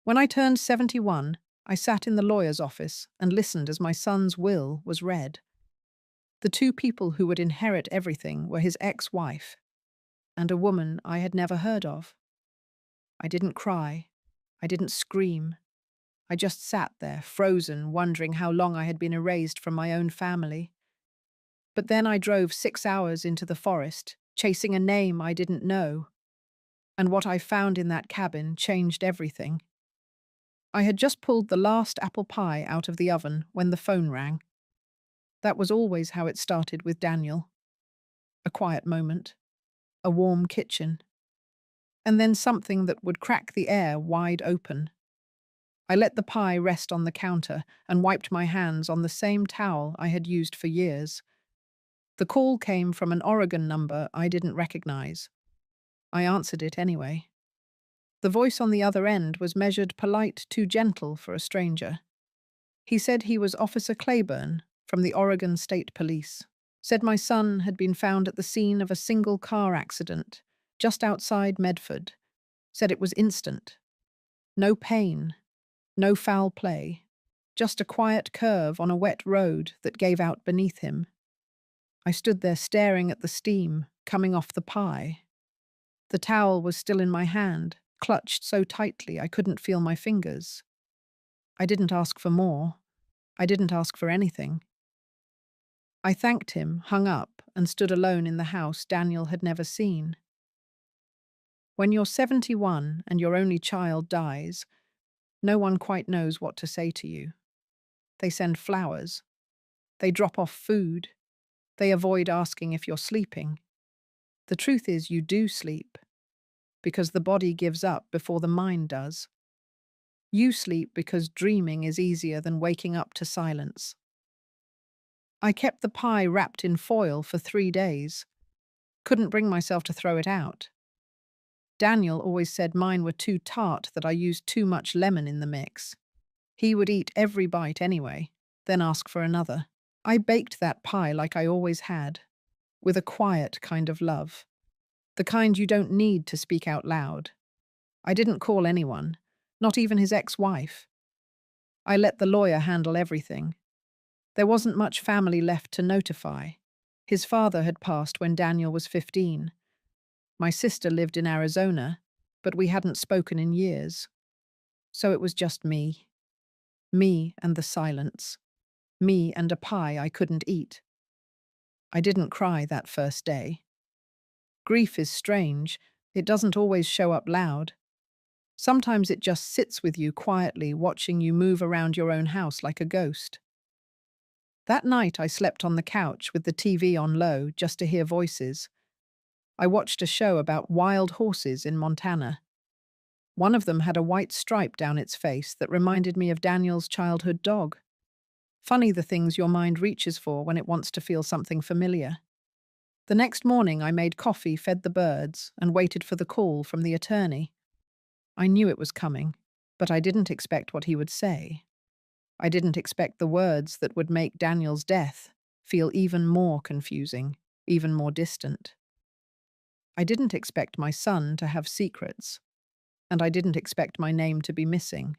When I turned 71, I sat in the lawyer's office and listened as my son's will was read. The two people who would inherit everything were his ex-wife and a woman I had never heard of. I didn't cry. I didn't scream. I just sat there, frozen, wondering how long I had been erased from my own family. But then I drove 6 hours into the forest, chasing a name I didn't know, and what I found in that cabin changed everything. I had just pulled the last apple pie out of the oven when the phone rang. That was always how it started with Daniel. A quiet moment, a warm kitchen, and then something that would crack the air wide open. I let the pie rest on the counter and wiped my hands on the same towel I had used for years. The call came from an Oregon number I didn't recognize. I answered it anyway. The voice on the other end was measured polite, too gentle for a stranger. He said he was Officer Claiborne from the Oregon State Police. Said my son had been found at the scene of a single car accident just outside Medford. Said it was instant. No pain, no foul play, just a quiet curve on a wet road that gave out beneath him. I stood there staring at the steam coming off the pie. The towel was still in my hand, clutched so tightly I couldn't feel my fingers. I didn't ask for more. I didn't ask for anything. I thanked him, hung up, and stood alone in the house Daniel had never seen. When you're 71 and your only child dies, no one quite knows what to say to you. They send flowers. They drop off food. They avoid asking if you're sleeping. The truth is you do sleep, because the body gives up before the mind does. You sleep because dreaming is easier than waking up to silence. I kept the pie wrapped in foil for 3 days. Couldn't bring myself to throw it out. Daniel always said mine were too tart, that I used too much lemon in the mix. He would eat every bite anyway, then ask for another. I baked that pie like I always had, with a quiet kind of love. The kind you don't need to speak out loud. I didn't call anyone, not even his ex-wife. I let the lawyer handle everything. There wasn't much family left to notify. His father had passed when Daniel was 15. My sister lived in Arizona, but we hadn't spoken in years. So it was just me. Me and the silence. Me and a pie I couldn't eat. I didn't cry that first day. Grief is strange. It doesn't always show up loud. Sometimes it just sits with you quietly, watching you move around your own house like a ghost. That night I slept on the couch with the TV on low just to hear voices. I watched a show about wild horses in Montana. One of them had a white stripe down its face that reminded me of Daniel's childhood dog. Funny the things your mind reaches for when it wants to feel something familiar. The next morning I made coffee, fed the birds, and waited for the call from the attorney. I knew it was coming, but I didn't expect what he would say. I didn't expect the words that would make Daniel's death feel even more confusing, even more distant. I didn't expect my son to have secrets, and I didn't expect my name to be missing.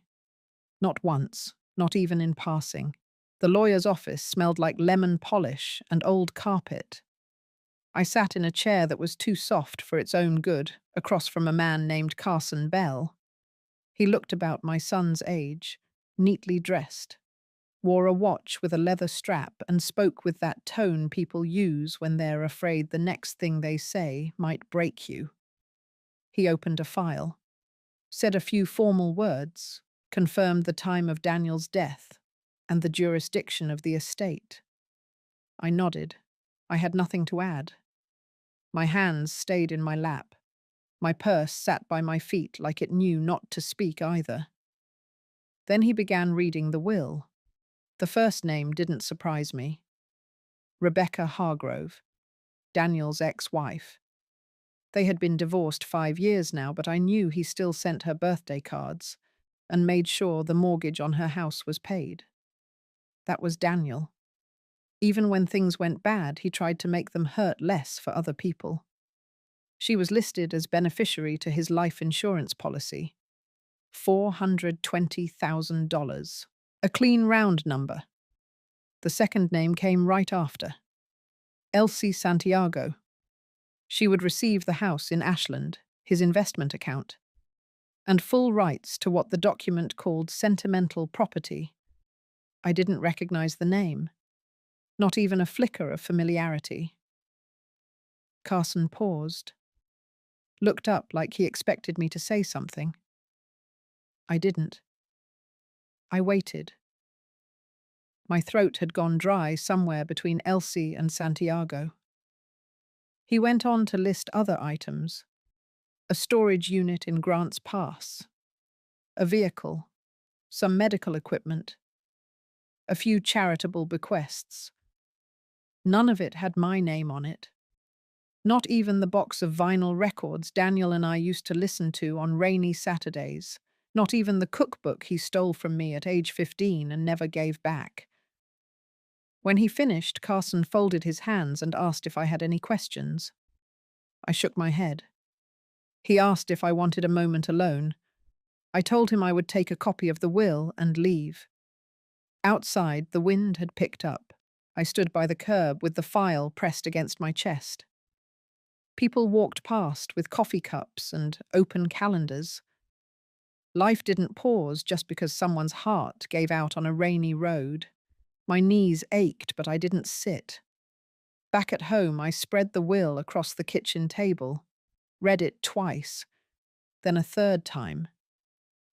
Not once, not even in passing. The lawyer's office smelled like lemon polish and old carpet. I sat in a chair that was too soft for its own good, across from a man named Carson Bell. He looked about my son's age, neatly dressed, wore a watch with a leather strap, and spoke with that tone people use when they're afraid the next thing they say might break you. He opened a file, said a few formal words, confirmed the time of Daniel's death and the jurisdiction of the estate. I nodded. I had nothing to add. My hands stayed in my lap. My purse sat by my feet like it knew not to speak either. Then he began reading the will. The first name didn't surprise me. Rebecca Hargrove, Daniel's ex-wife. They had been divorced 5 years now, but I knew he still sent her birthday cards and made sure the mortgage on her house was paid. That was Daniel. Even when things went bad, he tried to make them hurt less for other people. She was listed as beneficiary to his life insurance policy. $420,000. A clean round number. The second name came right after. Elsie Santiago. She would receive the house in Ashland, his investment account, and full rights to what the document called sentimental property. I didn't recognize the name, not even a flicker of familiarity. Carson paused, looked up like he expected me to say something. I didn't. I waited. My throat had gone dry somewhere between Elsie and Santiago. He went on to list other items: a storage unit in Grants Pass, a vehicle, some medical equipment, a few charitable bequests. None of it had my name on it. Not even the box of vinyl records Daniel and I used to listen to on rainy Saturdays. Not even the cookbook he stole from me at age 15 and never gave back. When he finished, Carson folded his hands and asked if I had any questions. I shook my head. He asked if I wanted a moment alone. I told him I would take a copy of the will and leave. Outside, the wind had picked up. I stood by the curb with the file pressed against my chest. People walked past with coffee cups and open calendars. Life didn't pause just because someone's heart gave out on a rainy road. My knees ached, but I didn't sit. Back at home, I spread the will across the kitchen table, read it twice, then a third time.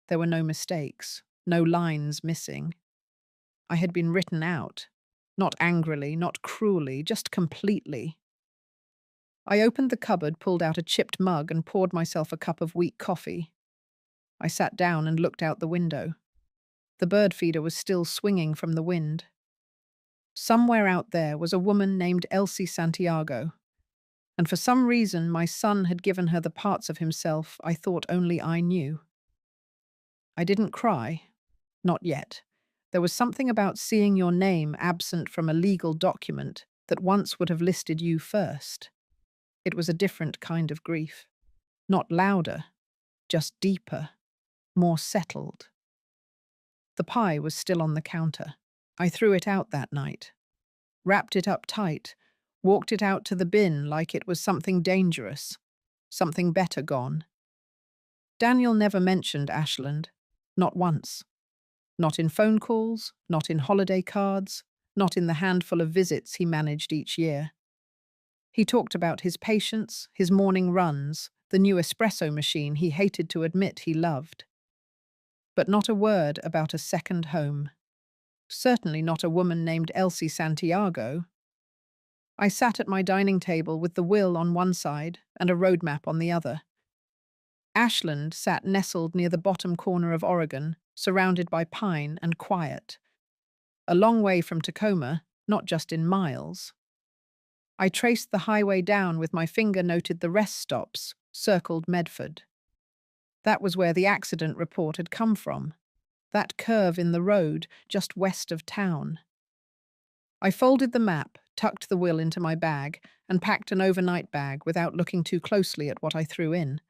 There were no mistakes, no lines missing. I had been written out, not angrily, not cruelly, just completely. I opened the cupboard, pulled out a chipped mug, and poured myself a cup of weak coffee. I sat down and looked out the window. The bird feeder was still swinging from the wind. Somewhere out there was a woman named Elsie Santiago, and for some reason my son had given her the parts of himself I thought only I knew. I didn't cry. Not yet. There was something about seeing your name absent from a legal document that once would have listed you first. It was a different kind of grief. Not louder, just deeper, more settled. The pie was still on the counter. I threw it out that night, wrapped it up tight, walked it out to the bin like it was something dangerous, something better gone. Daniel never mentioned Ashland, not once. Not in phone calls, not in holiday cards, not in the handful of visits he managed each year. He talked about his patients, his morning runs, the new espresso machine he hated to admit he loved. But not a word about a second home. Certainly not a woman named Elsie Santiago. I sat at my dining table with the will on one side and a roadmap on the other. Ashland sat nestled near the bottom corner of Oregon, surrounded by pine and quiet. A long way from Tacoma, not just in miles. I traced the highway down with my finger, noted the rest stops, circled Medford. That was where the accident report had come from. That curve in the road just west of town. I folded the map, tucked the will into my bag, and packed an overnight bag without looking too closely at what I threw in.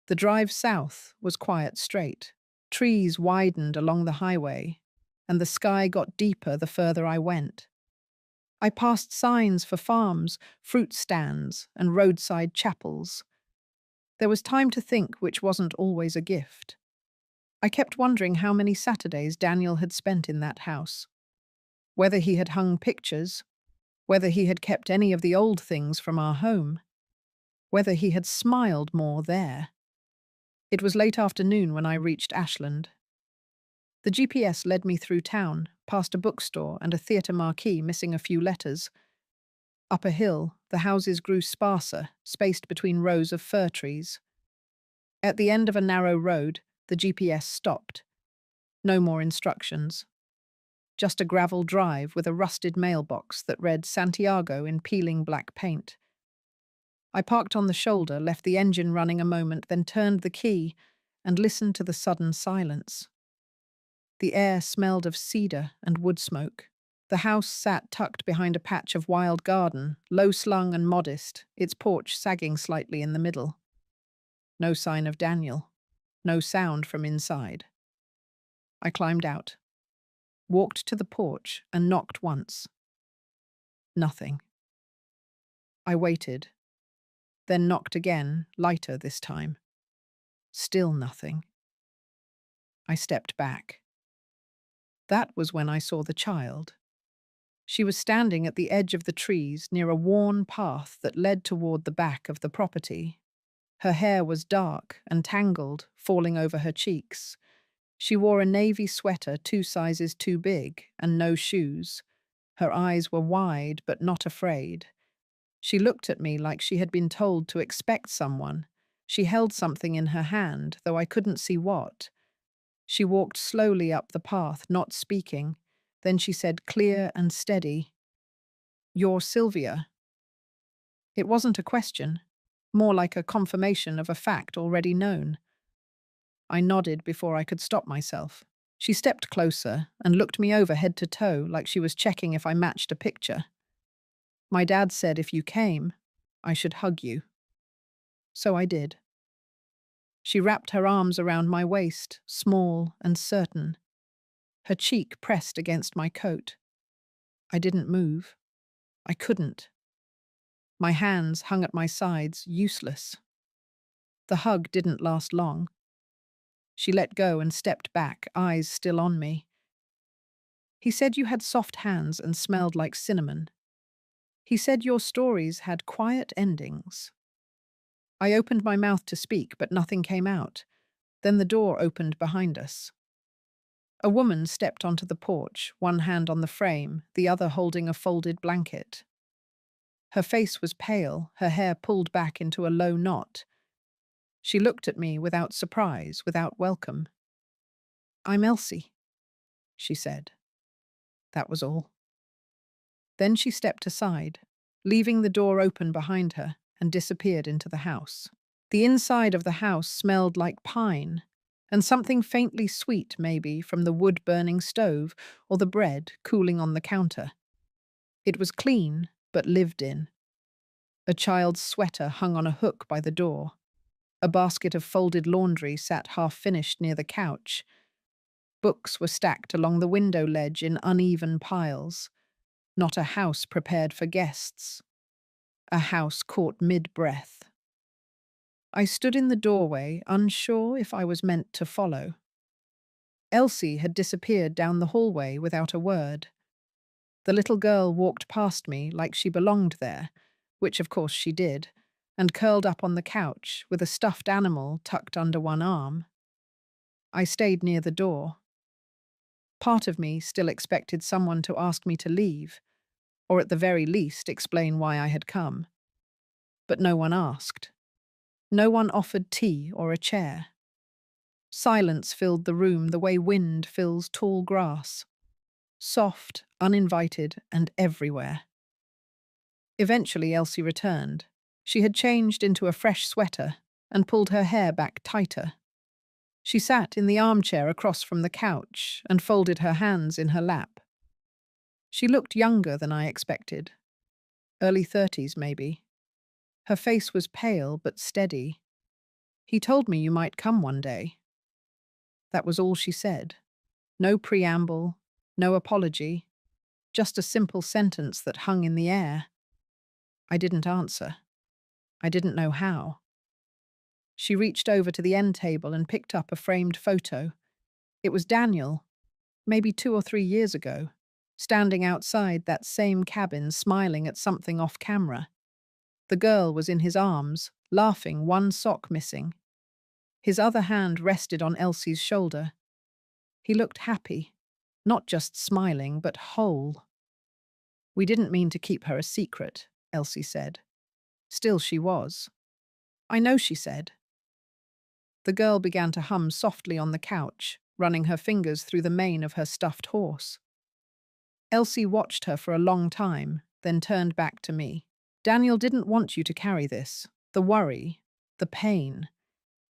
The drive south was quiet straight. Trees widened along the highway, and the sky got deeper the further I went. I passed signs for farms, fruit stands, and roadside chapels. There was time to think, which wasn't always a gift. I kept wondering how many Saturdays Daniel had spent in that house. Whether he had hung pictures, whether he had kept any of the old things from our home, whether he had smiled more there. It was late afternoon when I reached Ashland. The GPS led me through town, past a bookstore and a theatre marquee missing a few letters. Up a hill, the houses grew sparser, spaced between rows of fir trees. At the end of a narrow road, the GPS stopped. No more instructions. Just a gravel drive with a rusted mailbox that read Santiago in peeling black paint. I parked on the shoulder, left the engine running a moment, then turned the key and listened to the sudden silence. The air smelled of cedar and wood smoke. The house sat tucked behind a patch of wild garden, low-slung and modest, its porch sagging slightly in the middle. No sign of Daniel. no sound from inside. I climbed out, walked to the porch, and knocked once. Nothing. I waited, then knocked again, lighter this time. Still nothing. I stepped back. That was when I saw the child. She was standing at the edge of the trees near a worn path that led toward the back of the property. Her hair was dark and tangled, falling over her cheeks. She wore a navy sweater 2 sizes too big and no shoes. Her eyes were wide but not afraid. She looked at me like she had been told to expect someone. She held something in her hand, though I couldn't see what. She walked slowly up the path, not speaking. Then she said, clear and steady, "You're Sylvia." It wasn't a question, more like a confirmation of a fact already known. I nodded before I could stop myself. She stepped closer and looked me over head to toe like she was checking if I matched a picture. My dad said if you came, I should hug you. So I did. She wrapped her arms around my waist, small and certain. Her cheek pressed against my coat. I didn't move. I couldn't. My hands hung at my sides, useless. The hug didn't last long. She let go and stepped back, eyes still on me. He said you had soft hands and smelled like cinnamon. He said your stories had quiet endings. I opened my mouth to speak, but nothing came out. Then the door opened behind us. A woman stepped onto the porch, one hand on the frame, the other holding a folded blanket. Her face was pale, her hair pulled back into a low knot. She looked at me without surprise, without welcome. "I'm Elsie," she said. That was all. Then she stepped aside, leaving the door open behind her, and disappeared into the house. The inside of the house smelled like pine, and something faintly sweet, maybe, from the wood-burning stove or the bread cooling on the counter. It was clean, but lived in. A child's sweater hung on a hook by the door. A basket of folded laundry sat half-finished near the couch. Books were stacked along the window ledge in uneven piles. Not a house prepared for guests. A house caught mid-breath. I stood in the doorway, unsure if I was meant to follow. Elsie had disappeared down the hallway without a word. The little girl walked past me like she belonged there, which of course she did, and curled up on the couch with a stuffed animal tucked under one arm. I stayed near the door. Part of me still expected someone to ask me to leave, or at the very least explain why I had come. But no one asked. No one offered tea or a chair. Silence filled the room the way wind fills tall grass. Soft, uninvited, and everywhere. Eventually Elsie returned. She had changed into a fresh sweater and pulled her hair back tighter. She sat in the armchair across from the couch and folded her hands in her lap. She looked younger than I expected. Early 30s, maybe. Her face was pale but steady. "He told me you might come one day." That was all she said. No preamble, no apology, just a simple sentence that hung in the air. I didn't answer. I didn't know how. She reached over to the end table and picked up a framed photo. It was Daniel, maybe 2 or 3 years ago, standing outside that same cabin smiling at something off camera. The girl was in his arms, laughing, one sock missing. His other hand rested on Elsie's shoulder. He looked happy, not just smiling, but whole. "We didn't mean to keep her a secret," Elsie said. Still she was. "I know," she said. The girl began to hum softly on the couch, running her fingers through the mane of her stuffed horse. Elsie watched her for a long time, then turned back to me. "Daniel didn't want you to carry this. The worry, the pain.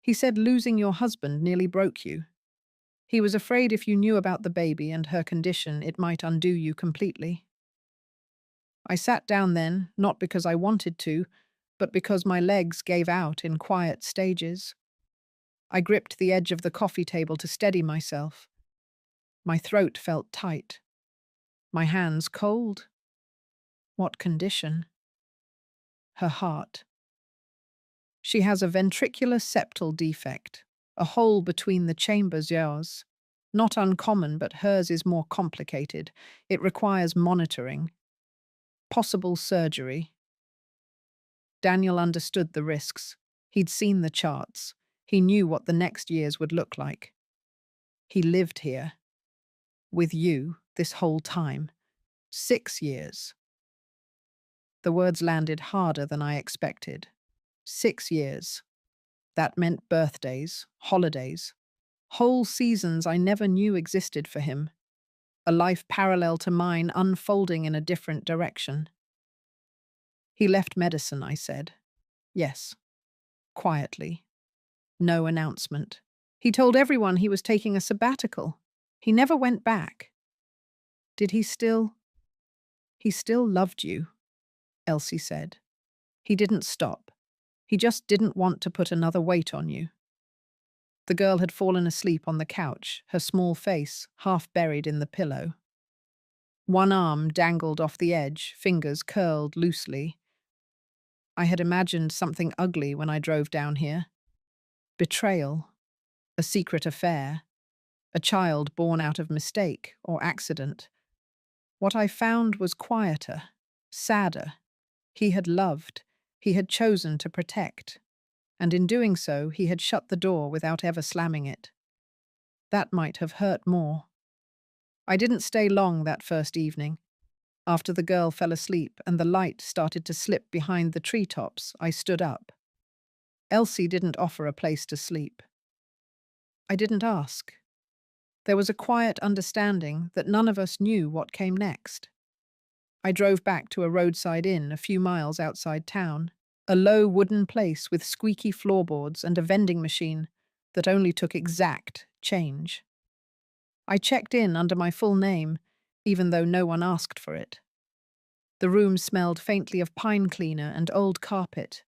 He said losing your husband nearly broke you. He was afraid if you knew about the baby and her condition, it might undo you completely." I sat down then, not because I wanted to, but because my legs gave out in quiet stages. I gripped the edge of the coffee table to steady myself. My throat felt tight. My hands cold. What condition? Her heart. She has a ventricular septal defect, a hole between the chambers yours. Not uncommon, but hers is more complicated. It requires monitoring. Possible surgery. Daniel understood the risks. He'd seen the charts. He knew what the next years would look like. He lived here. With you, this whole time. 6 years. The words landed harder than I expected. 6 years. That meant birthdays, holidays, whole seasons I never knew existed for him. A life parallel to mine unfolding in a different direction. He left medicine, I said. Yes. Quietly. No announcement. He told everyone he was taking a sabbatical. He never went back. Did he still? He still loved you, Elsie said. He didn't stop. He just didn't want to put another weight on you. The girl had fallen asleep on the couch, her small face half buried in the pillow. One arm dangled off the edge, fingers curled loosely. I had imagined something ugly when I drove down here. Betrayal, a secret affair, a child born out of mistake or accident. What I found was quieter, sadder. He had loved, he had chosen to protect, and in doing so he had shut the door without ever slamming it. That might have hurt more. I didn't stay long that first evening. After the girl fell asleep and the light started to slip behind the treetops, I stood up. Elsie didn't offer a place to sleep. I didn't ask. There was a quiet understanding that none of us knew what came next. I drove back to a roadside inn a few miles outside town, a low wooden place with squeaky floorboards and a vending machine that only took exact change. I checked in under my full name, even though no one asked for it. The room smelled faintly of pine cleaner and old carpet,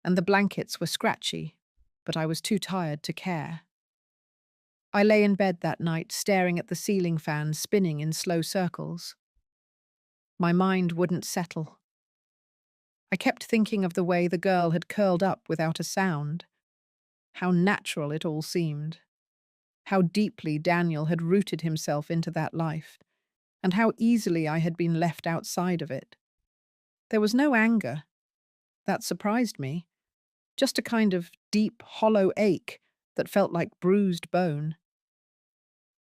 and the blankets were scratchy, but I was too tired to care. I lay in bed that night staring at the ceiling fan spinning in slow circles. My mind wouldn't settle. I kept thinking of the way the girl had curled up without a sound. How natural it all seemed. How deeply Daniel had rooted himself into that life, and how easily I had been left outside of it. There was no anger. That surprised me. Just a kind of deep, hollow ache that felt like bruised bone.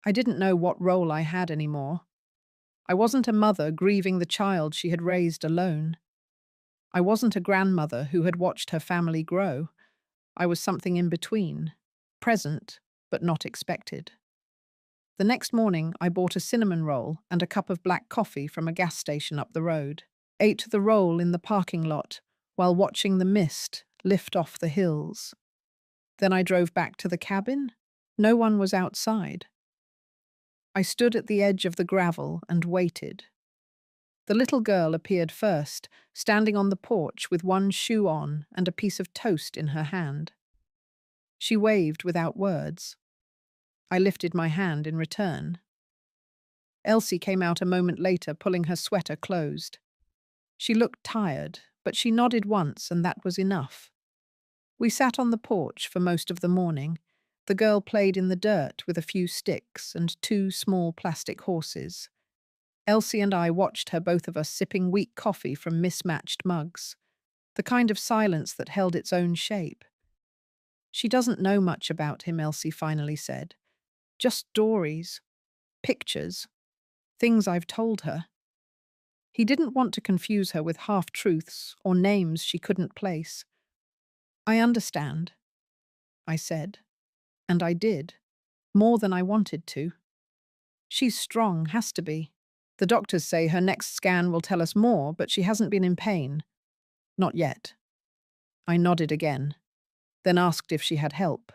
I didn't know what role I had anymore. I wasn't a mother grieving the child she had raised alone. I wasn't a grandmother who had watched her family grow. I was something in between, present but not expected. The next morning, I bought a cinnamon roll and a cup of black coffee from a gas station up the road, ate the roll in the parking lot while watching the mist lift off the hills. Then I drove back to the cabin. No one was outside. I stood at the edge of the gravel and waited. The little girl appeared first, standing on the porch with one shoe on and a piece of toast in her hand. She waved without words. I lifted my hand in return. Elsie came out a moment later, pulling her sweater closed. She looked tired, but she nodded once, and that was enough. We sat on the porch for most of the morning. The girl played in the dirt with a few sticks and 2 small plastic horses. Elsie and I watched her, both of us sipping weak coffee from mismatched mugs, the kind of silence that held its own shape. She doesn't know much about him, Elsie finally said. Just stories, pictures, things I've told her. He didn't want to confuse her with half-truths or names she couldn't place. I understand, I said, and I did, more than I wanted to. She's strong, has to be. The doctors say her next scan will tell us more, but she hasn't been in pain. Not yet. I nodded again, then asked if she had help.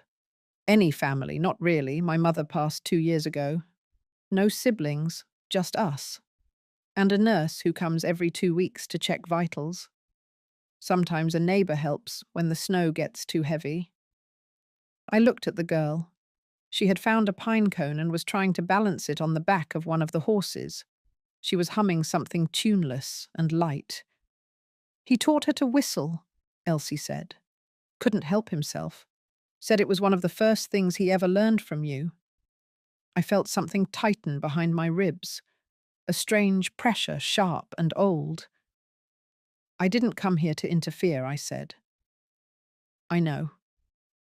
Any family, not really. My mother passed 2 years ago. No siblings, just us. And a nurse who comes every 2 weeks to check vitals. Sometimes a neighbor helps when the snow gets too heavy. I looked at the girl. She had found a pine cone and was trying to balance it on the back of one of the horses. She was humming something tuneless and light. He taught her to whistle, Elsie said. Couldn't help himself. Said it was one of the first things he ever learned from you. I felt something tighten behind my ribs, a strange pressure, sharp and old. I didn't come here to interfere, I said. I know.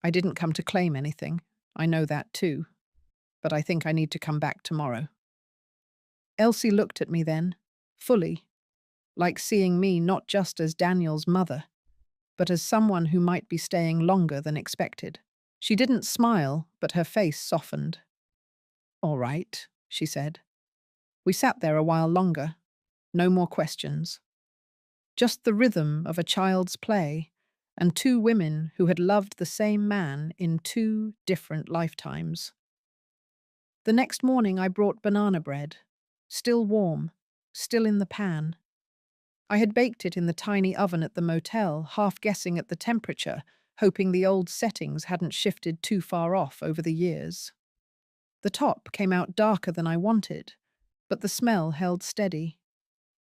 I didn't come to claim anything. I know that too. But I think I need to come back tomorrow. Elsie looked at me then, fully, like seeing me not just as Daniel's mother, but as someone who might be staying longer than expected. She didn't smile, but her face softened. All right, she said. We sat there a while longer. No more questions. Just the rhythm of a child's play and two women who had loved the same man in two different lifetimes. The next morning I brought banana bread, still warm, still in the pan. I had baked it in the tiny oven at the motel, half guessing at the temperature, hoping the old settings hadn't shifted too far off over the years. The top came out darker than I wanted, but the smell held steady.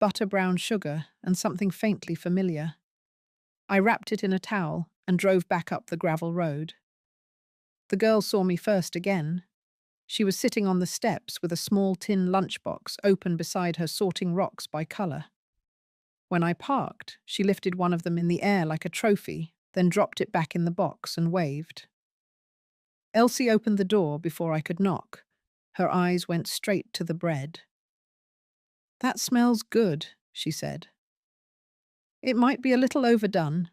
Butter brown sugar and something faintly familiar. I wrapped it in a towel and drove back up the gravel road. The girl saw me first again. She was sitting on the steps with a small tin lunchbox open beside her, sorting rocks by colour. When I parked, she lifted one of them in the air like a trophy, then dropped it back in the box and waved. Elsie opened the door before I could knock. Her eyes went straight to the bread. That smells good, she said. It might be a little overdone,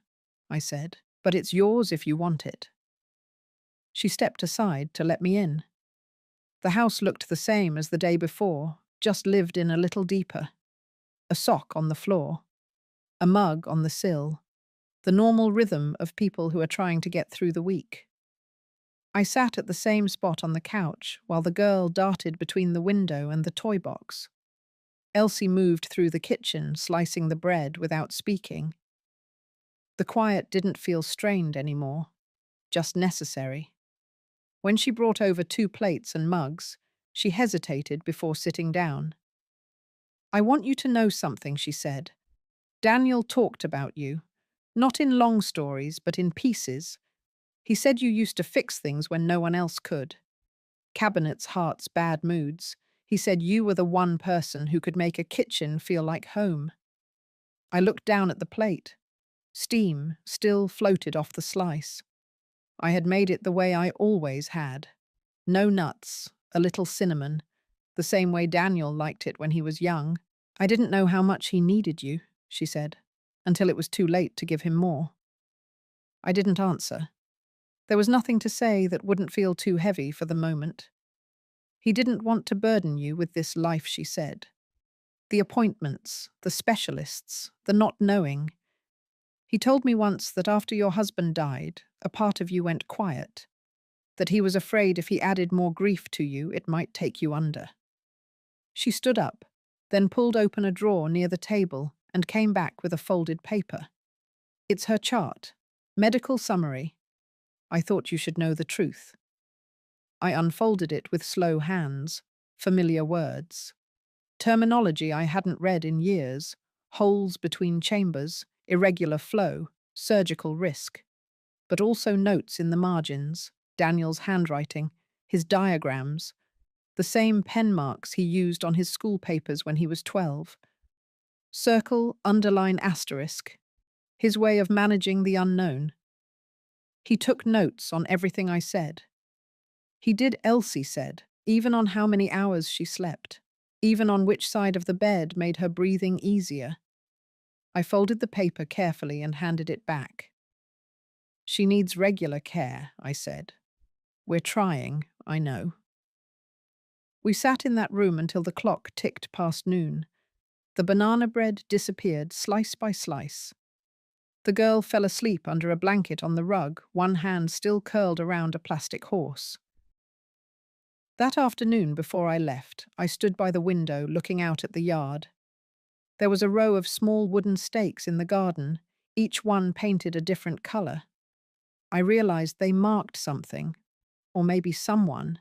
I said, but it's yours if you want it. She stepped aside to let me in. The house looked the same as the day before, just lived in a little deeper. A sock on the floor, a mug on the sill, the normal rhythm of people who are trying to get through the week. I sat at the same spot on the couch while the girl darted between the window and the toy box. Elsie moved through the kitchen, slicing the bread without speaking. The quiet didn't feel strained anymore, just necessary. When she brought over 2 plates and mugs, she hesitated before sitting down. I want you to know something, she said. Daniel talked about you, not in long stories, but in pieces. He said you used to fix things when no one else could. Cabinets, hearts, bad moods. He said you were the one person who could make a kitchen feel like home. I looked down at the plate. Steam still floated off the slice. I had made it the way I always had. No nuts, a little cinnamon, the same way Daniel liked it when he was young. I didn't know how much he needed you, she said, until it was too late to give him more. I didn't answer. There was nothing to say that wouldn't feel too heavy for the moment. He didn't want to burden you with this life, she said. The appointments, the specialists, the not knowing. He told me once that after your husband died, a part of you went quiet, that he was afraid if he added more grief to you, it might take you under. She stood up, then pulled open a drawer near the table and came back with a folded paper. It's her chart. Medical summary. I thought you should know the truth. I unfolded it with slow hands, familiar words. Terminology I hadn't read in years. Holes between chambers, irregular flow, surgical risk. But also notes in the margins, Daniel's handwriting, his diagrams, the same pen marks he used on his school papers when he was 12. Circle, underline, asterisk. His way of managing the unknown. He took notes on everything I said. He did, Elsie said, even on how many hours she slept, even on which side of the bed made her breathing easier. I folded the paper carefully and handed it back. She needs regular care, I said. We're trying, I know. We sat in that room until the clock ticked past noon. The banana bread disappeared slice by slice. The girl fell asleep under a blanket on the rug, one hand still curled around a plastic horse. That afternoon before I left, I stood by the window looking out at the yard. There was a row of small wooden stakes in the garden, each one painted a different colour. I realized they marked something, or maybe someone,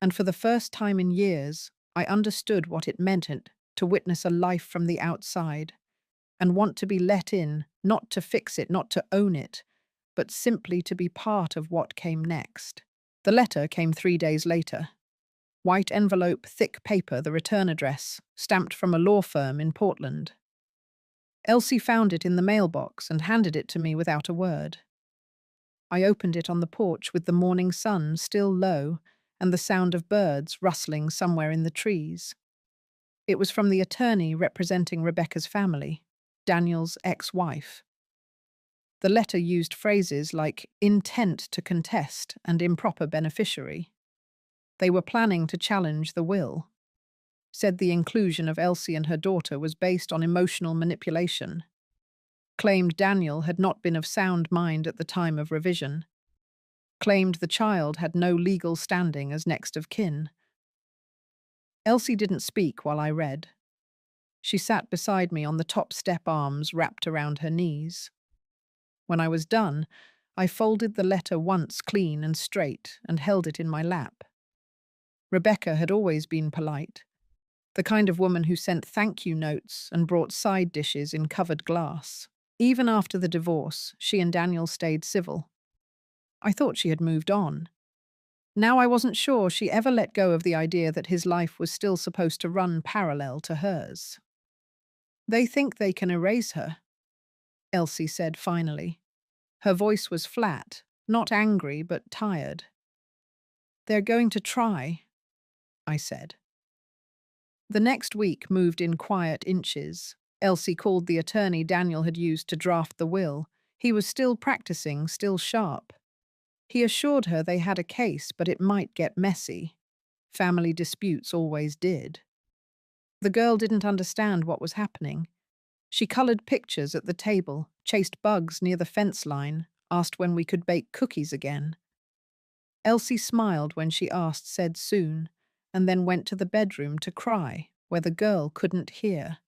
and for the first time in years, I understood what it meant to witness a life from the outside and want to be let in, not to fix it, not to own it, but simply to be part of what came next. The letter came 3 days later. White envelope, thick paper, the return address, stamped from a law firm in Portland. Elsie found it in the mailbox and handed it to me without a word. I opened it on the porch with the morning sun still low and the sound of birds rustling somewhere in the trees. It was from the attorney representing Rebecca's family, Daniel's ex-wife. The letter used phrases like intent to contest and improper beneficiary. They were planning to challenge the will. Said the inclusion of Elsie and her daughter was based on emotional manipulation. Claimed Daniel had not been of sound mind at the time of revision. Claimed the child had no legal standing as next of kin. Elsie didn't speak while I read. She sat beside me on the top step, arms wrapped around her knees. When I was done, I folded the letter once clean and straight and held it in my lap. Rebecca had always been polite, the kind of woman who sent thank you notes and brought side dishes in covered glass. Even after the divorce, she and Daniel stayed civil. I thought she had moved on. Now I wasn't sure she ever let go of the idea that his life was still supposed to run parallel to hers. They think they can erase her, Elsie said finally. Her voice was flat, not angry but tired. They're going to try, I said. The next week moved in quiet inches. Elsie called the attorney Daniel had used to draft the will. He was still practicing, still sharp. He assured her they had a case, but it might get messy. Family disputes always did. The girl didn't understand what was happening. She colored pictures at the table, chased bugs near the fence line, asked when we could bake cookies again. Elsie smiled when she asked, said soon, and then went to the bedroom to cry, where the girl couldn't hear.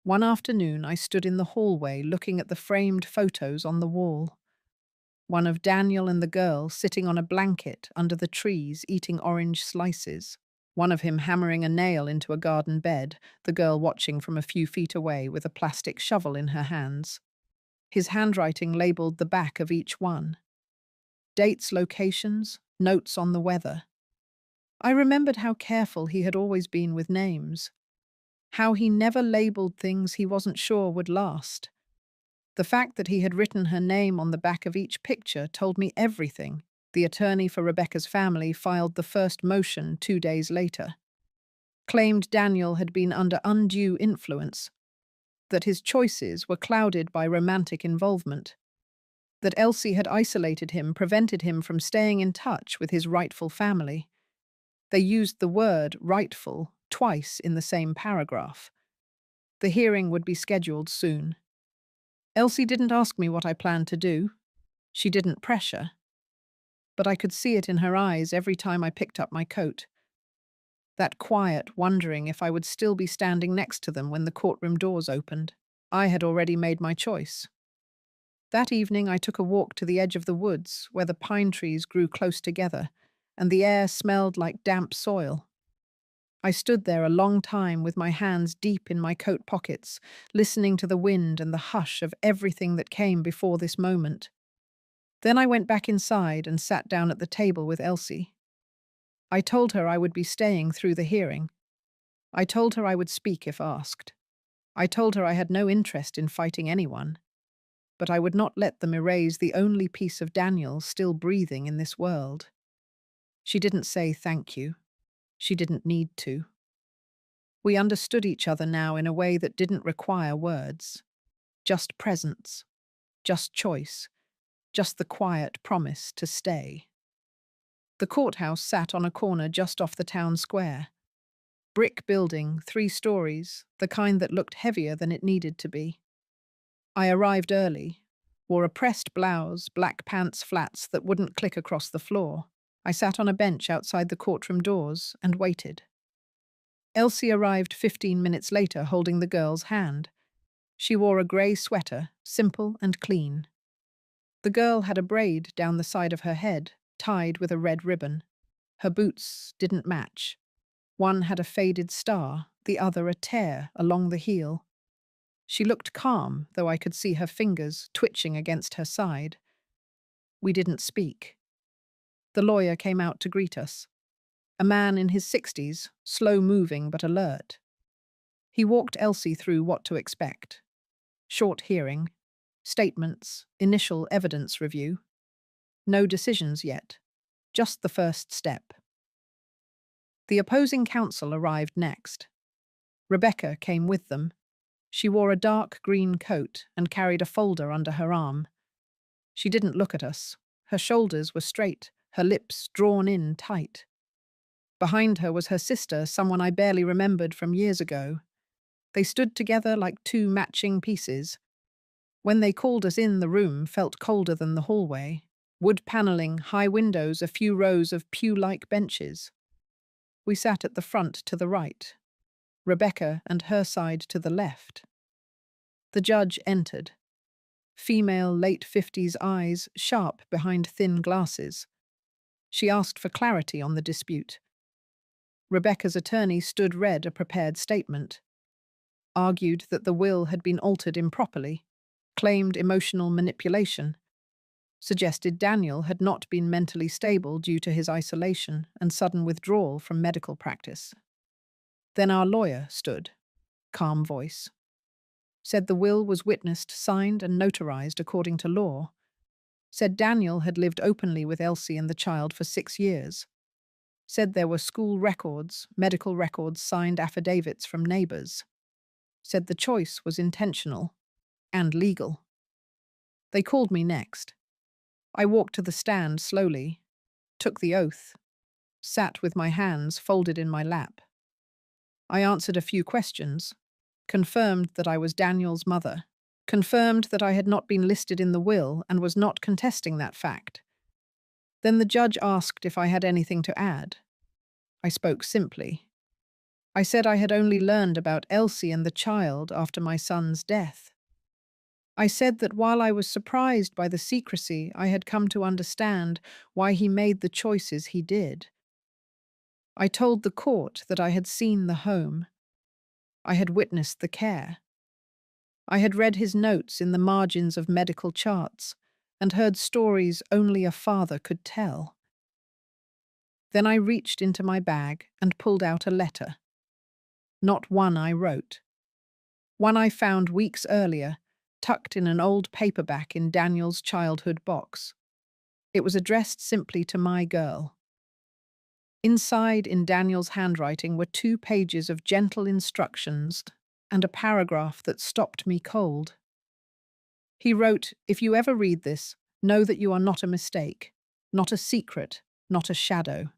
One afternoon I stood in the hallway looking at the framed photos on the wall. One of Daniel and the girl sitting on a blanket under the trees eating orange slices. One of him hammering a nail into a garden bed, the girl watching from a few feet away with a plastic shovel in her hands. His handwriting labeled the back of each one. Dates, locations, notes on the weather. I remembered how careful he had always been with names. How he never labeled things he wasn't sure would last. The fact that he had written her name on the back of each picture told me everything. The attorney for Rebecca's family filed the first motion 2 days later. Claimed Daniel had been under undue influence, that his choices were clouded by romantic involvement, that Elsie had isolated him, prevented him from staying in touch with his rightful family. They used the word rightful twice in the same paragraph. The hearing would be scheduled soon. Elsie didn't ask me what I planned to do. She didn't pressure. But I could see it in her eyes every time I picked up my coat. That quiet, wondering if I would still be standing next to them when the courtroom doors opened. I had already made my choice. That evening I took a walk to the edge of the woods, where the pine trees grew close together, and the air smelled like damp soil. I stood there a long time with my hands deep in my coat pockets, listening to the wind and the hush of everything that came before this moment. Then I went back inside and sat down at the table with Elsie. I told her I would be staying through the hearing. I told her I would speak if asked. I told her I had no interest in fighting anyone, but I would not let them erase the only piece of Daniel still breathing in this world. She didn't say thank you. She didn't need to. We understood each other now in a way that didn't require words. Just presence, just choice, just the quiet promise to stay. The courthouse sat on a corner just off the town square. Brick building, 3 stories, the kind that looked heavier than it needed to be. I arrived early, wore a pressed blouse, black pants flats that wouldn't click across the floor. I sat on a bench outside the courtroom doors and waited. Elsie arrived 15 minutes later holding the girl's hand. She wore a grey sweater, simple and clean. The girl had a braid down the side of her head, tied with a red ribbon. Her boots didn't match. One had a faded star, the other a tear along the heel. She looked calm, though I could see her fingers twitching against her side. We didn't speak. The lawyer came out to greet us. A man in his 60s, slow-moving but alert. He walked Elsie through what to expect. Short hearing, statements, initial evidence review. No decisions yet, just the first step. The opposing counsel arrived next. Rebecca came with them. She wore a dark green coat and carried a folder under her arm. She didn't look at us. Her shoulders were straight, her lips drawn in tight. Behind her was her sister, someone I barely remembered from years ago. They stood together like two matching pieces. When they called us in, the room felt colder than the hallway. Wood paneling, high windows, a few rows of pew-like benches. We sat at the front to the right, Rebecca and her side to the left. The judge entered. Female, late 50s eyes, sharp behind thin glasses. She asked for clarity on the dispute. Rebecca's attorney read a prepared statement, argued that the will had been altered improperly, claimed emotional manipulation, suggested Daniel had not been mentally stable due to his isolation and sudden withdrawal from medical practice. Then our lawyer stood, calm voice, said the will was witnessed, signed and notarized according to law, said Daniel had lived openly with Elsie and the child for 6 years, said there were school records, medical records, signed affidavits from neighbors, said the choice was intentional and legal. They called me next. I walked to the stand slowly, took the oath, sat with my hands folded in my lap. I answered a few questions, confirmed that I was Daniel's mother, confirmed that I had not been listed in the will and was not contesting that fact. Then the judge asked if I had anything to add. I spoke simply. I said I had only learned about Elsie and the child after my son's death. I said that while I was surprised by the secrecy, I had come to understand why he made the choices he did. I told the court that I had seen the home. I had witnessed the care. I had read his notes in the margins of medical charts and heard stories only a father could tell. Then I reached into my bag and pulled out a letter. Not one I wrote. One I found weeks earlier, tucked in an old paperback in Daniel's childhood box. It was addressed simply to my girl. Inside, in Daniel's handwriting, were 2 pages of gentle instructions and a paragraph that stopped me cold. He wrote, "If you ever read this, know that you are not a mistake, not a secret, not a shadow.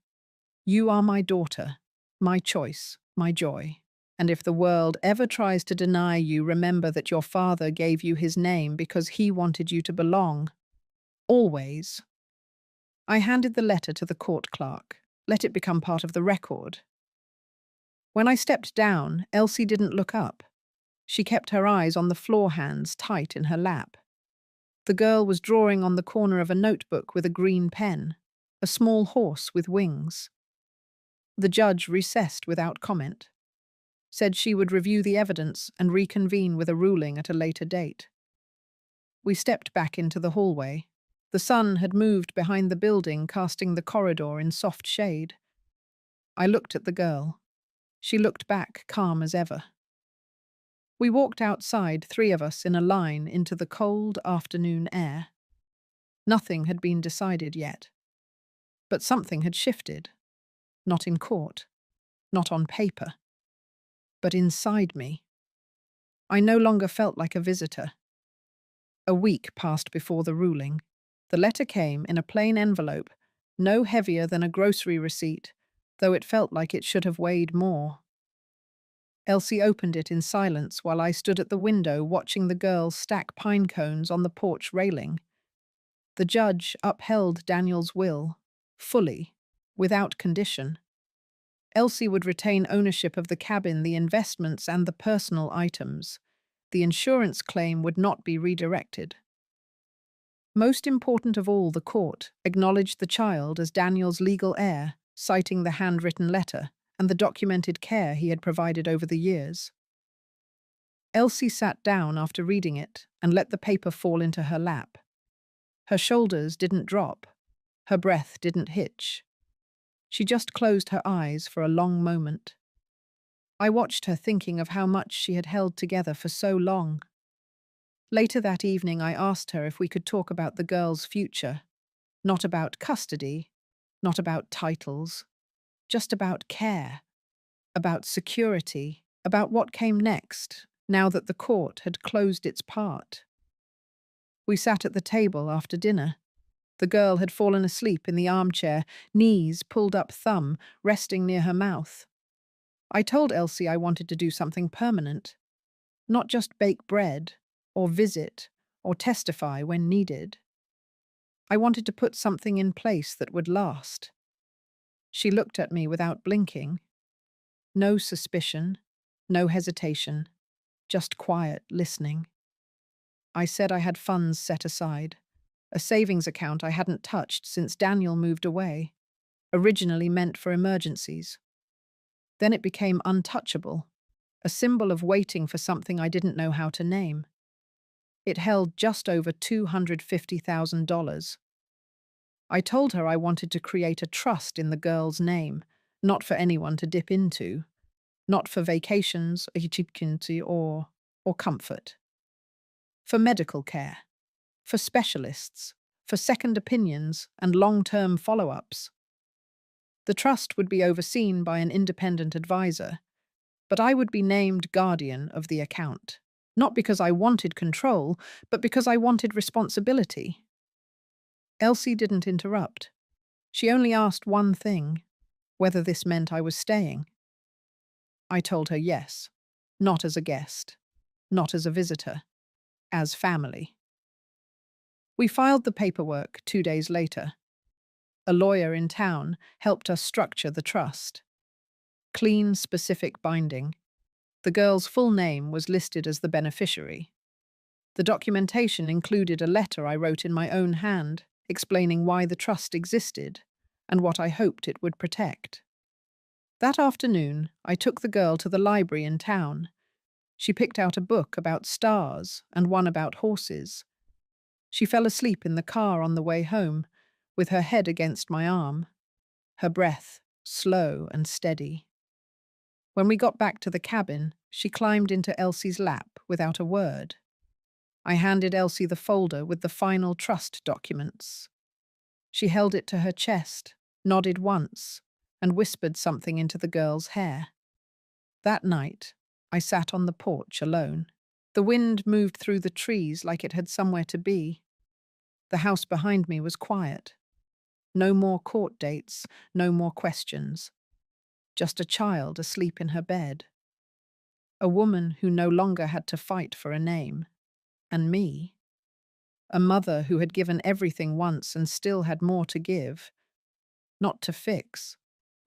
You are my daughter, my choice, my joy. And if the world ever tries to deny you, remember that your father gave you his name because he wanted you to belong. Always." I handed the letter to the court clerk. Let it become part of the record. When I stepped down, Elsie didn't look up. She kept her eyes on the floor, hands tight in her lap. The girl was drawing on the corner of a notebook with a green pen, a small horse with wings. The judge recessed without comment, said she would review the evidence and reconvene with a ruling at a later date. We stepped back into the hallway. The sun had moved behind the building, casting the corridor in soft shade. I looked at the girl. She looked back, calm as ever. We walked outside, 3 of us in a line, into the cold afternoon air. Nothing had been decided yet. But something had shifted. Not in court, not on paper, but inside me. I no longer felt like a visitor. A week passed before the ruling. The letter came in a plain envelope, no heavier than a grocery receipt, though it felt like it should have weighed more. Elsie opened it in silence while I stood at the window watching the girls stack pine cones on the porch railing. The judge upheld Daniel's will, fully, without condition. Elsie would retain ownership of the cabin, the investments, and the personal items. The insurance claim would not be redirected. Most important of all, the court acknowledged the child as Daniel's legal heir, citing the handwritten letter and the documented care he had provided over the years. Elsie sat down after reading it and let the paper fall into her lap. Her shoulders didn't drop. Her breath didn't hitch. She just closed her eyes for a long moment. I watched her, thinking of how much she had held together for so long. Later that evening, I asked her if we could talk about the girl's future. Not about custody, not about titles, just about care, about security, about what came next, now that the court had closed its part. We sat at the table after dinner. The girl had fallen asleep in the armchair, knees pulled up, thumb resting near her mouth. I told Elsie I wanted to do something permanent, not just bake bread, or visit, or testify when needed. I wanted to put something in place that would last. She looked at me without blinking. No suspicion, no hesitation, just quiet listening. I said I had funds set aside, a savings account I hadn't touched since Daniel moved away, originally meant for emergencies. Then it became untouchable, a symbol of waiting for something I didn't know how to name. It held just over $250,000. I told her I wanted to create a trust in the girl's name, not for anyone to dip into, not for vacations, or comfort. For medical care, for specialists, for second opinions and long-term follow-ups. The trust would be overseen by an independent advisor, but I would be named guardian of the account, not because I wanted control, but because I wanted responsibility. Elsie didn't interrupt. She only asked one thing, whether this meant I was staying. I told her yes, not as a guest, not as a visitor, as family. We filed the paperwork 2 days later. A lawyer in town helped us structure the trust. Clean, specific binding. The girl's full name was listed as the beneficiary. The documentation included a letter I wrote in my own hand, explaining why the trust existed and what I hoped it would protect. That afternoon, I took the girl to the library in town. She picked out a book about stars and one about horses. She fell asleep in the car on the way home, with her head against my arm, her breath slow and steady. When we got back to the cabin, she climbed into Elsie's lap without a word. I handed Elsie the folder with the final trust documents. She held it to her chest, nodded once, and whispered something into the girl's hair. That night, I sat on the porch alone. The wind moved through the trees like it had somewhere to be. The house behind me was quiet. No more court dates, no more questions. Just a child asleep in her bed. A woman who no longer had to fight for a name. And me. A mother who had given everything once and still had more to give. Not to fix,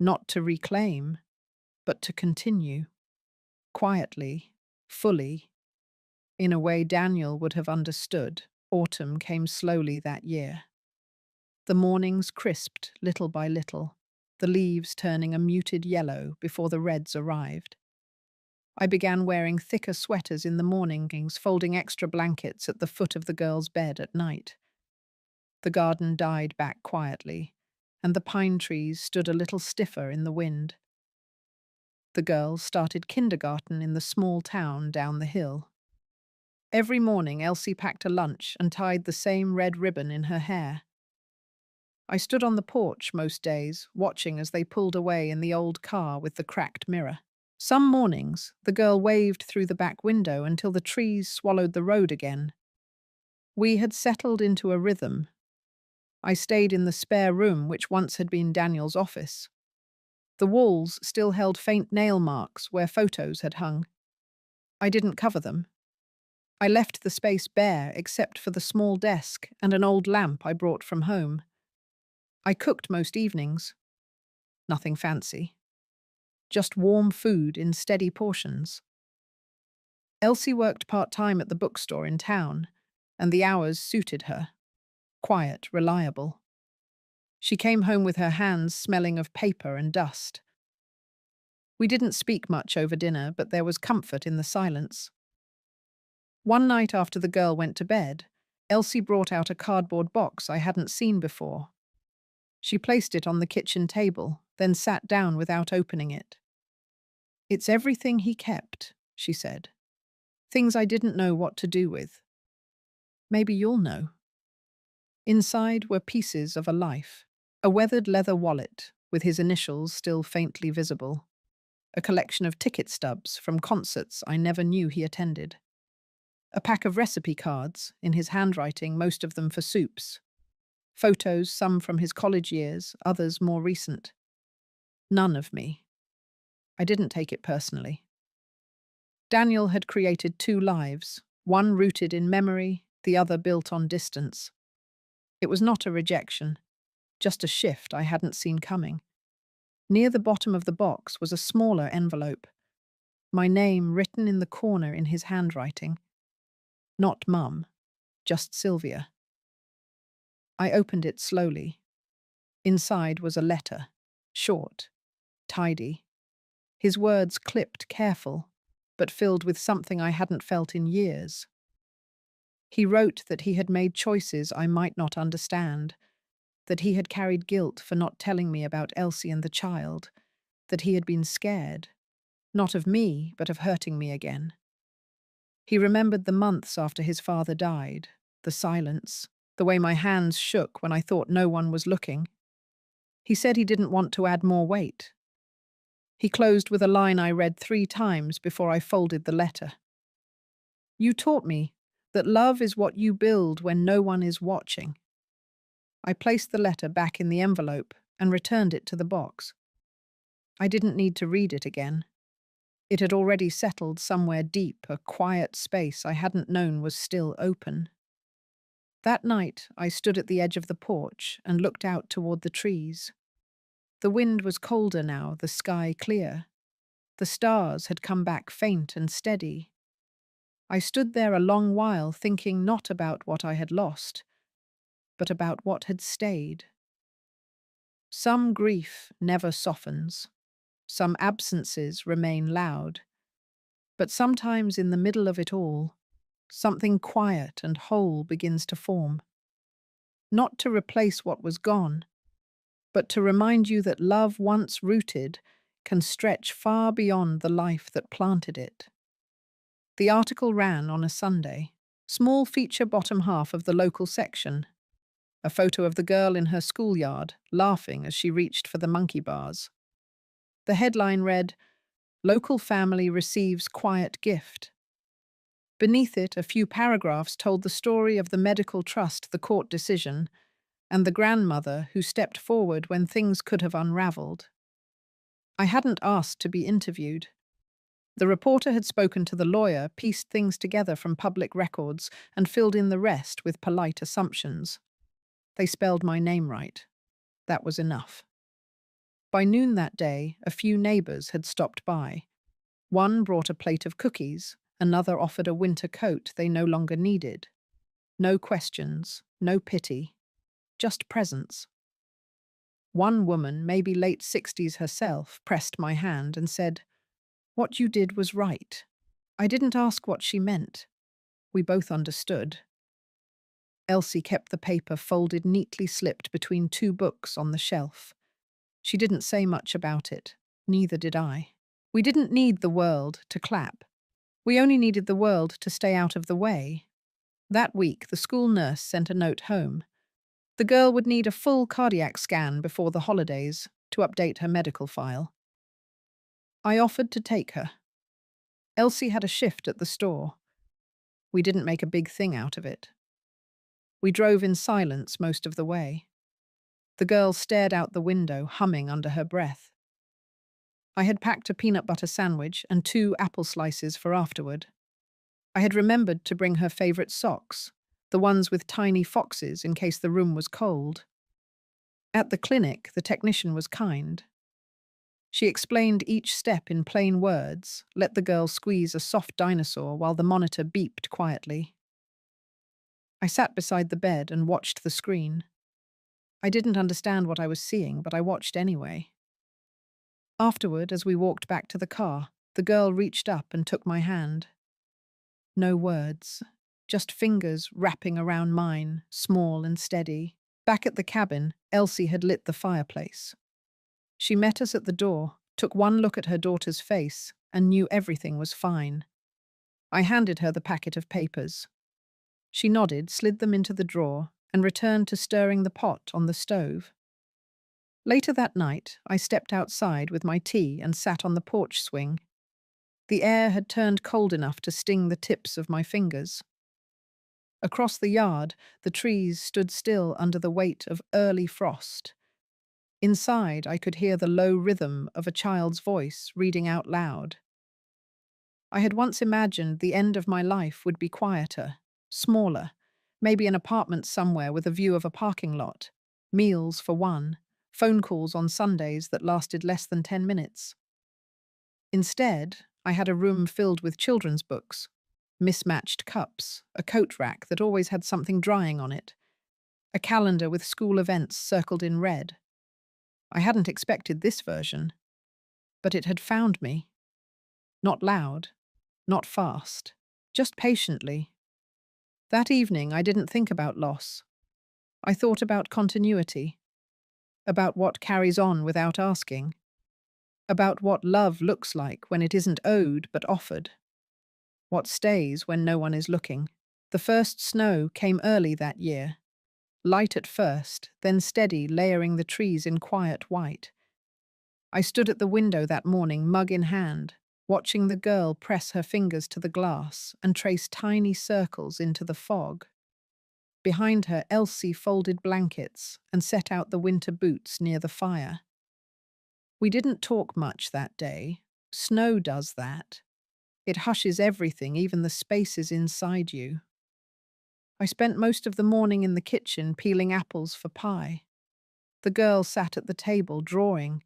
not to reclaim, but to continue. Quietly, fully, in a way Daniel would have understood. Autumn came slowly that year. The mornings crisped little by little, the leaves turning a muted yellow before the reds arrived. I began wearing thicker sweaters in the mornings, folding extra blankets at the foot of the girl's bed at night. The garden died back quietly, and the pine trees stood a little stiffer in the wind. The girls started kindergarten in the small town down the hill. Every morning Elsie packed a lunch and tied the same red ribbon in her hair. I stood on the porch most days, watching as they pulled away in the old car with the cracked mirror. Some mornings, the girl waved through the back window until the trees swallowed the road again. We had settled into a rhythm. I stayed in the spare room which once had been Daniel's office. The walls still held faint nail marks where photos had hung. I didn't cover them. I left the space bare except for the small desk and an old lamp I brought from home. I cooked most evenings. Nothing fancy. Just warm food in steady portions. Elsie worked part-time at the bookstore in town, and the hours suited her. quiet, reliable. She came home with her hands smelling of paper and dust. We didn't speak much over dinner, but there was comfort in the silence. One night after the girl went to bed, Elsie brought out a cardboard box I hadn't seen before. She placed it on the kitchen table, then sat down without opening it. "It's everything he kept," she said. "Things I didn't know what to do with. Maybe you'll know." Inside were pieces of a life. A weathered leather wallet, with his initials still faintly visible. A collection of ticket stubs from concerts I never knew he attended. A pack of recipe cards, in his handwriting, most of them for soups. Photos, some from his college years, others more recent. None of me. I didn't take it personally. Daniel had created two lives, one rooted in memory, the other built on distance. It was not a rejection, just a shift I hadn't seen coming. Near the bottom of the box was a smaller envelope, my name written in the corner in his handwriting. Not Mum, just Sylvia. I opened it slowly. Inside was a letter, short, tidy. His words clipped, careful, but filled with something I hadn't felt in years. He wrote that he had made choices I might not understand, that he had carried guilt for not telling me about Elsie and the child, that he had been scared, not of me, but of hurting me again. He remembered the months after his father died, the silence, the way my hands shook when I thought no one was looking. He said he didn't want to add more weight. He closed with a line I read 3 times before I folded the letter. "You taught me that love is what you build when no one is watching." I placed the letter back in the envelope and returned it to the box. I didn't need to read it again. It had already settled somewhere deep, a quiet space I hadn't known was still open. That night, I stood at the edge of the porch and looked out toward the trees. The wind was colder now, the sky clear. The stars had come back faint and steady. I stood there a long while thinking not about what I had lost, but about what had stayed. Some grief never softens. Some absences remain loud. But sometimes in the middle of it all, something quiet and whole begins to form. Not to replace what was gone, but to remind you that love once rooted can stretch far beyond the life that planted it. The article ran on a Sunday. Small feature bottom half of the local section. A photo of the girl in her schoolyard, laughing as she reached for the monkey bars. The headline read, "Local family receives quiet gift." Beneath it, a few paragraphs told the story of the medical trust, the court decision, and the grandmother who stepped forward when things could have unraveled. I hadn't asked to be interviewed. The reporter had spoken to the lawyer, pieced things together from public records, and filled in the rest with polite assumptions. They spelled my name right. That was enough. By noon that day, a few neighbors had stopped by. One brought a plate of cookies, another offered a winter coat they no longer needed. No questions, no pity, just presence. One woman, maybe late 60s herself, pressed my hand and said, "What you did was right." I didn't ask what she meant. We both understood. Elsie kept the paper folded neatly slipped between 2 books on the shelf. She didn't say much about it. Neither did I. We didn't need the world to clap. We only needed the world to stay out of the way. That week, the school nurse sent a note home. The girl would need a full cardiac scan before the holidays to update her medical file. I offered to take her. Elsie had a shift at the store. We didn't make a big thing out of it. We drove in silence most of the way. The girl stared out the window, humming under her breath. I had packed a peanut butter sandwich and 2 apple slices for afterward. I had remembered to bring her favorite socks, the ones with tiny foxes in case the room was cold. At the clinic, the technician was kind. She explained each step in plain words, let the girl squeeze a soft dinosaur while the monitor beeped quietly. I sat beside the bed and watched the screen. I didn't understand what I was seeing, but I watched anyway. Afterward, as we walked back to the car, the girl reached up and took my hand. No words, just fingers wrapping around mine, small and steady. Back at the cabin, Elsie had lit the fireplace. She met us at the door, took one look at her daughter's face, and knew everything was fine. I handed her the packet of papers. She nodded, slid them into the drawer, and returned to stirring the pot on the stove. Later that night, I stepped outside with my tea and sat on the porch swing. The air had turned cold enough to sting the tips of my fingers. Across the yard, the trees stood still under the weight of early frost. Inside, I could hear the low rhythm of a child's voice reading out loud. I had once imagined the end of my life would be quieter, smaller, maybe an apartment somewhere with a view of a parking lot, meals for one, phone calls on Sundays that lasted less than 10 minutes. Instead, I had a room filled with children's books, mismatched cups, a coat rack that always had something drying on it, a calendar with school events circled in red. I hadn't expected this version, but it had found me. Not loud, not fast, just patiently. That evening, I didn't think about loss. I thought about continuity, about what carries on without asking, about what love looks like when it isn't owed but offered, what stays when no one is looking. The first snow came early that year, light at first, then steady, layering the trees in quiet white. I stood at the window that morning, mug in hand, watching the girl press her fingers to the glass and trace tiny circles into the fog. Behind her, Elsie folded blankets and set out the winter boots near the fire. We didn't talk much that day. Snow does that. It hushes everything, even the spaces inside you. I spent most of the morning in the kitchen peeling apples for pie. The girl sat at the table drawing.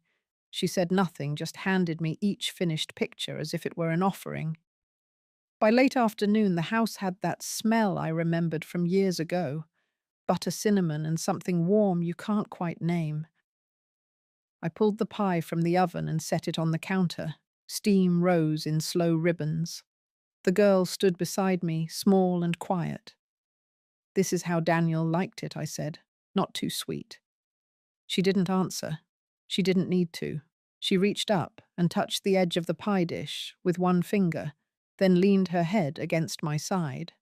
She said nothing, just handed me each finished picture as if it were an offering. By late afternoon, the house had that smell I remembered from years ago, butter cinnamon and something warm you can't quite name. I pulled the pie from the oven and set it on the counter. Steam rose in slow ribbons. The girl stood beside me, small and quiet. "This is how Daniel liked it," I said. "Not too sweet." She didn't answer. She didn't need to. She reached up and touched the edge of the pie dish with one finger, then leaned her head against my side.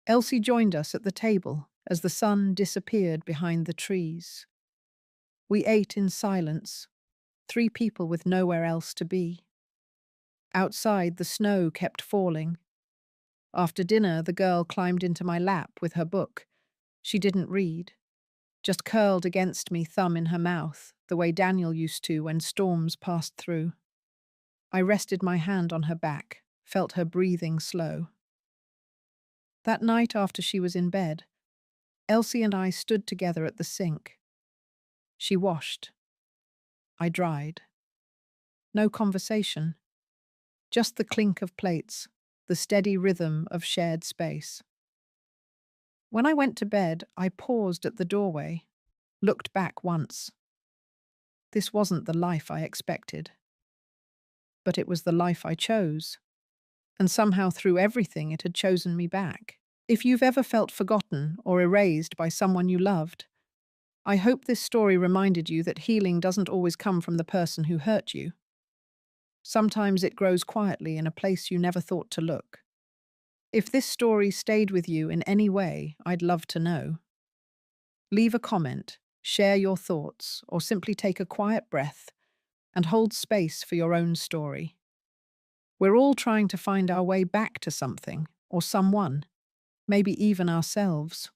Elsie joined us at the table as the sun disappeared behind the trees. We ate in silence, three people with nowhere else to be. Outside, the snow kept falling. After dinner, the girl climbed into my lap with her book. She didn't read, just curled against me, thumb in her mouth, the way Daniel used to when storms passed through. I rested my hand on her back, felt her breathing slow. That night after she was in bed, Elsie and I stood together at the sink. She washed. I dried. No conversation. Just the clink of plates, the steady rhythm of shared space. When I went to bed, I paused at the doorway, looked back once. This wasn't the life I expected. But it was the life I chose. And somehow through everything it had chosen me back. If you've ever felt forgotten or erased by someone you loved, I hope this story reminded you that healing doesn't always come from the person who hurt you. Sometimes it grows quietly in a place you never thought to look. If this story stayed with you in any way, I'd love to know. Leave a comment, share your thoughts, or simply take a quiet breath and hold space for your own story. We're all trying to find our way back to something or someone, maybe even ourselves.